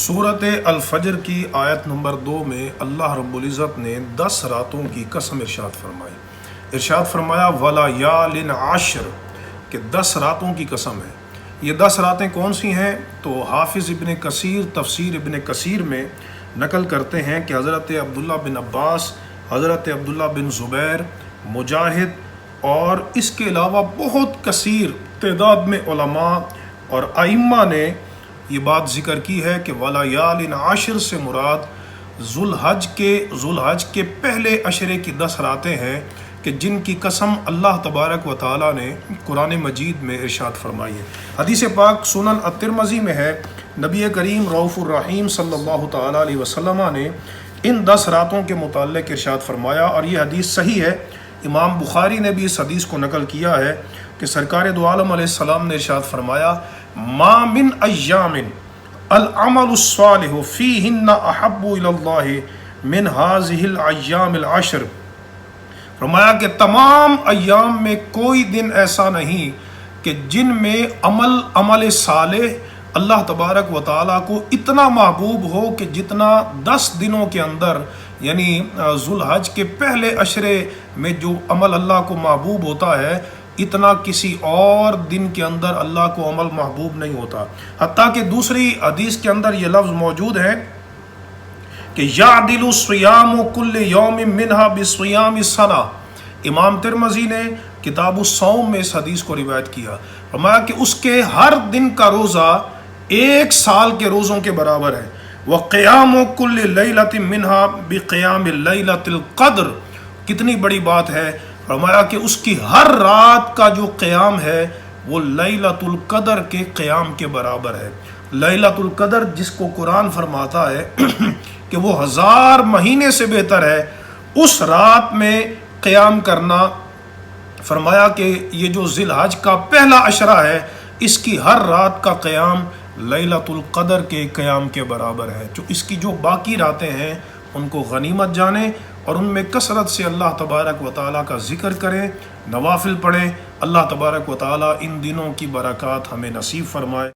صورت الفجر کی آیت نمبر 2 میں اللہ رب العزت نے 10 راتوں کی قسم ارشاد فرمایا وَلَا يَالٍ عَشْرٍ کہ 10 راتوں کی قسم ہے۔ یہ 10 راتیں کون سی ہیں؟ تو حافظ ابن کثیر تفسیر ابن کثیر میں نقل کرتے ہیں کہ حضرت عبداللہ بن عباس، حضرت عبداللہ بن زبیر، مجاہد اور اس کے علاوہ بہت کثیر تعداد میں علماء اور ائمہ نے یہ بات ذکر کی ہے کہ وَلَا يَالٍ عَشْرٍ سے مراد ذوالحج کے پہلے عشرے کی 10 راتیں ہیں کہ جن کی قسم اللہ تبارک و تعالیٰ نے قرآن مجید میں ارشاد فرمائی ہے۔ حدیث پاک سنن الترمذی میں ہے، نبی کریم رؤوف الرحیم صلی اللہ تعالیٰ علیہ وسلم نے ان 10 راتوں کے متعلق ارشاد فرمایا، اور یہ حدیث صحیح ہے۔ امام بخاری نے بھی اس حدیث کو نقل کیا ہے کہ سرکار دو عالم علیہ السلام نے ارشاد فرمایا ما من ایام العمل الصالح فیہن احب الی اللہ من هذه الایام العشر۔ فرمایا کہ تمام ایام میں کوئی دن ایسا نہیں کہ جن میں عمل صالح اللہ تبارک و تعالیٰ کو اتنا محبوب ہو کہ جتنا 10 دنوں کے اندر، یعنی ذوالحج کے پہلے عشرے میں جو عمل اللہ کو محبوب ہوتا ہے، اتنا کسی اور دن کے اندر اللہ کو عمل محبوب نہیں ہوتا۔ حتیٰ کہ دوسری حدیث کے اندر یہ لفظ موجود ہے کہ یعدل الصیام کل یوم منہا بصیام السنہ۔ امام ترمذی نے کتاب الصوم میں اس حدیث کو روایت کیا، فرمایا کہ اس کے ہر دن کا روزہ 1 سال کے روزوں کے برابر ہے۔ وقیام کل لیلۃ منہا بقیام لیلۃ القدر۔ کتنی بڑی بات ہے، فرمایا کہ اس کی ہر رات کا جو قیام ہے وہ لیلۃ القدر کے قیام کے برابر ہے۔ لیلۃ القدر جس کو قرآن فرماتا ہے کہ وہ 1000 مہینے سے بہتر ہے، اس رات میں قیام کرنا، فرمایا کہ یہ جو ذی الحج کا پہلا عشرہ ہے اس کی ہر رات کا قیام لیلۃ القدر کے قیام کے برابر ہے۔ جو اس کی جو باقی راتیں ہیں ان کو غنیمت جانیں اور ان میں کثرت سے اللہ تبارک و تعالیٰ کا ذکر کریں، نوافل پڑھیں۔ اللہ تبارک و تعالیٰ ان دنوں کی برکات ہمیں نصیب فرمائے۔